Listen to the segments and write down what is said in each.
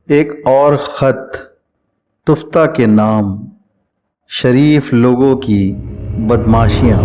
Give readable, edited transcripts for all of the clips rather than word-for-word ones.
ایک اور خط تفتہ کے نام، شریف لوگوں کی بدماشیاں۔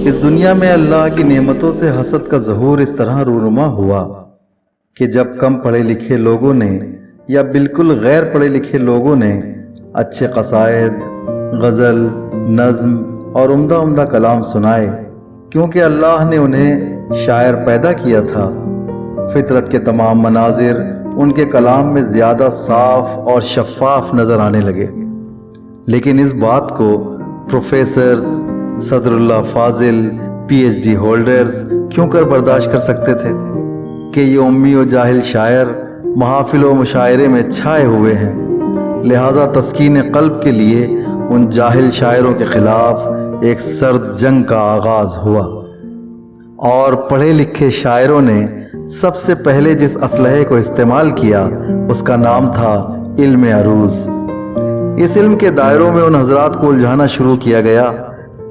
اس دنیا میں اللہ کی نعمتوں سے حسد کا ظہور اس طرح رونما ہوا کہ جب کم پڑھے لکھے لوگوں نے یا بالکل غیر پڑھے لکھے لوگوں نے اچھے قصائد، غزل، نظم اور عمدہ کلام سنائے، کیونکہ اللہ نے انہیں شاعر پیدا کیا تھا، فطرت کے تمام مناظر ان کے کلام میں زیادہ صاف اور شفاف نظر آنے لگے۔ لیکن اس بات کو پروفیسرز، صدر اللہ فاضل، پی ایچ ڈی ہولڈرز کیوں کر برداشت کر سکتے تھے کہ یہ امی و جاہل شاعر محافل و مشاعرے میں چھائے ہوئے ہیں؟ لہٰذا تسکین قلب کے لیے ان جاہل شاعروں کے خلاف ایک سرد جنگ کا آغاز ہوا، اور پڑھے لکھے شاعروں نے سب سے پہلے جس اسلحے کو استعمال کیا اس کا نام تھا علم عروض۔ اس علم کے دائروں میں ان حضرات کو الجھانا شروع کیا گیا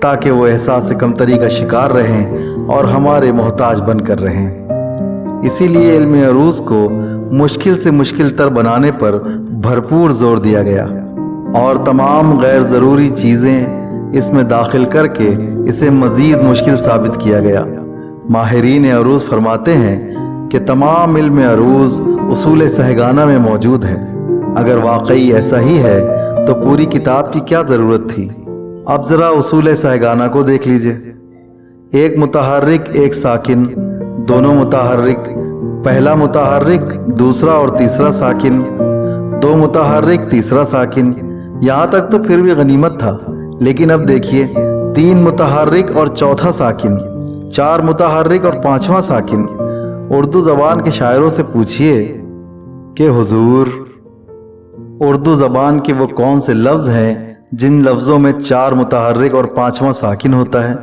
تاکہ وہ احساس کمتری کا شکار رہیں اور ہمارے محتاج بن کر رہیں۔ اسی لیے علم عروض کو مشکل سے مشکل تر بنانے پر بھرپور زور دیا گیا، اور تمام غیر ضروری چیزیں اس میں داخل کر کے اسے مزید مشکل ثابت کیا گیا۔ ماہرین عروض فرماتے ہیں کہ تمام علم عروض اصول سہگانہ میں موجود ہے۔ اگر واقعی ایسا ہی ہے تو پوری کتاب کی کیا ضرورت تھی؟ اب ذرا اصول سہگانہ کو دیکھ لیجئے۔ ایک متحرک، ایک ساکن، دونوں متحرک، پہلا متحرک، دوسرا اور تیسرا ساکن، دو متحرک، تیسرا ساکن، یہاں تک تو پھر بھی غنیمت تھا۔ لیکن اب دیکھیے، تین متحرک اور چوتھا ساکن، چار متحرک اور پانچواں ساکن۔ اردو زبان کے شاعروں سے پوچھئے کہ حضور، اردو زبان کے وہ کون سے لفظ ہیں جن لفظوں میں چار متحرک اور پانچواں ساکن ہوتا ہے؟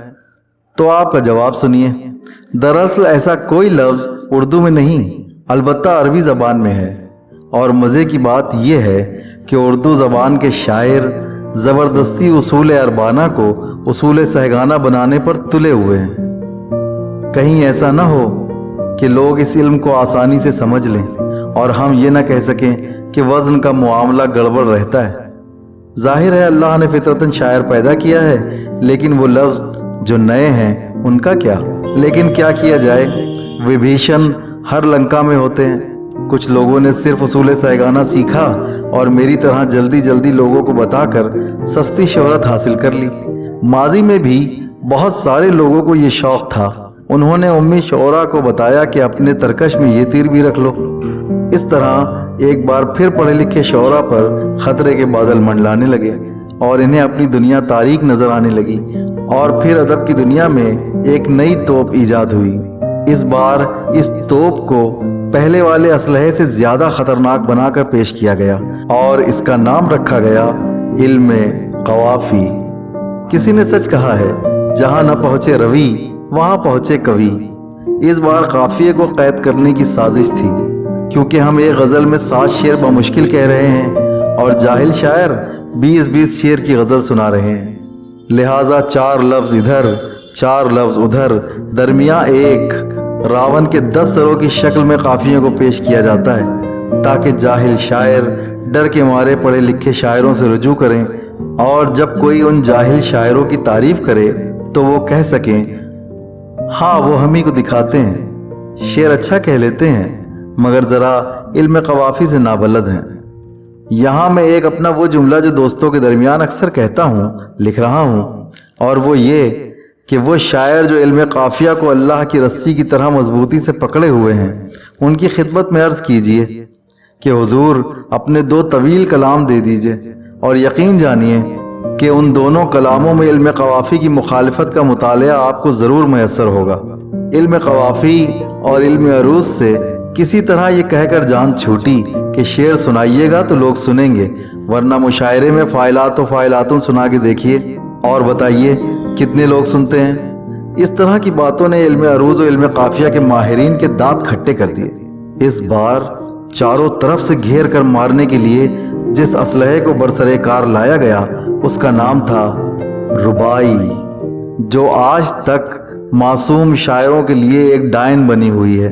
تو آپ کا جواب سنیے۔ دراصل ایسا کوئی لفظ اردو میں نہیں، البتہ عربی زبان میں ہے، اور مزے کی بات یہ ہے کہ اردو زبان کے شاعر زبردستی اصول اربانہ کو اصول سہگانہ بنانے پر تلے ہوئے ہیں۔ کہیں ایسا نہ ہو کہ لوگ اس علم کو آسانی سے سمجھ لیں اور ہم یہ نہ کہہ سکیں کہ وزن کا معاملہ گڑبڑ رہتا ہے۔ ظاہر ہے اللہ نے فطرتاً شاعر پیدا کیا ہے، لیکن وہ لفظ جو نئے ہیں ان کا کیا؟ لیکن کیا کیا جائے، وبھیشن ہر لنکا میں ہوتے ہیں۔ کچھ لوگوں نے صرف اصول سہگانہ سیکھا اور میری طرح جلدی لوگوں کو بتا کر سستی شہرت حاصل کر لی۔ ماضی میں بھی بہت سارے لوگوں کو یہ شوق تھا، انہوں نے امی شعراء کو بتایا کہ اپنے ترکش میں یہ تیر بھی رکھ لو۔ اس طرح ایک بار پھر پڑھے لکھے شعراء پر خطرے کے بادل منڈلانے لگے اور انہیں اپنی دنیا تاریک نظر آنے لگی، اور پھر ادب کی دنیا میں ایک نئی توپ ایجاد ہوئی۔ اس بار اس توپ کو پہلے والے اسلحے سے زیادہ خطرناک بنا کر پیش کیا گیا، اور اس کا نام رکھا گیا علم قوافی۔ کسی نے سچ کہا ہے، جہاں نہ پہنچے روی وہاں پہنچے کوی۔ اس بار قافیے کو قید کرنے کی سازش تھی، کیونکہ ہم ایک غزل میں 7 شعر بمشکل کہہ رہے ہیں اور جاہل شاعر 20 شعر کی غزل سنا رہے ہیں۔ لہٰذا 4 لفظ ادھر، 4 لفظ ادھر، درمیان ایک راون کے 10 سروں کی شکل میں قافیوں کو پیش کیا جاتا ہے، تاکہ جاہل شاعر ڈر کے مارے پڑھے لکھے شاعروں سے رجوع کریں، اور جب کوئی ان جاہل شاعروں کی تعریف کرے تو وہ کہہ سکیں، ہاں وہ ہم ہی کو دکھاتے ہیں، شعر اچھا کہہ لیتے ہیں مگر ذرا علم قوافی سے نابلد ہیں۔ یہاں میں ایک اپنا وہ جملہ جو دوستوں کے درمیان اکثر کہتا ہوں لکھ رہا ہوں، اور وہ یہ کہ وہ شاعر جو علم قافیہ کو اللہ کی رسی کی طرح مضبوطی سے پکڑے ہوئے ہیں، ان کی خدمت میں عرض کیجئے کہ حضور اپنے 2 طویل کلام دے دیجئے، اور یقین جانیے کہ ان دونوں کلاموں میں علم قوافی کی مخالفت کا مطالعہ آپ کو ضرور میسر ہوگا۔ علم قوافی اور علم عروض سے کسی طرح یہ کہہ کر جان چھوٹی کہ شعر سنائیے گا تو لوگ سنیں گے، ورنہ مشاعرے میں فاعلات و فاعلاتن سنا کے دیکھیے اور بتائیے کتنے لوگ سنتے ہیں۔ اس طرح کی باتوں نے علم عروض و علم قافیہ کے ماہرین کے دانت کھٹے کر دیے۔ اس بار چاروں طرف سے گھیر کر مارنے کے لیے جس اسلحے کو برسرے کار لایا گیا اس کا نام تھا ربائی، جو آج تک معصوم شاعروں کے لیے ایک ڈائن بنی ہوئی ہے۔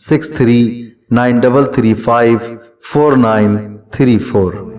6393354934।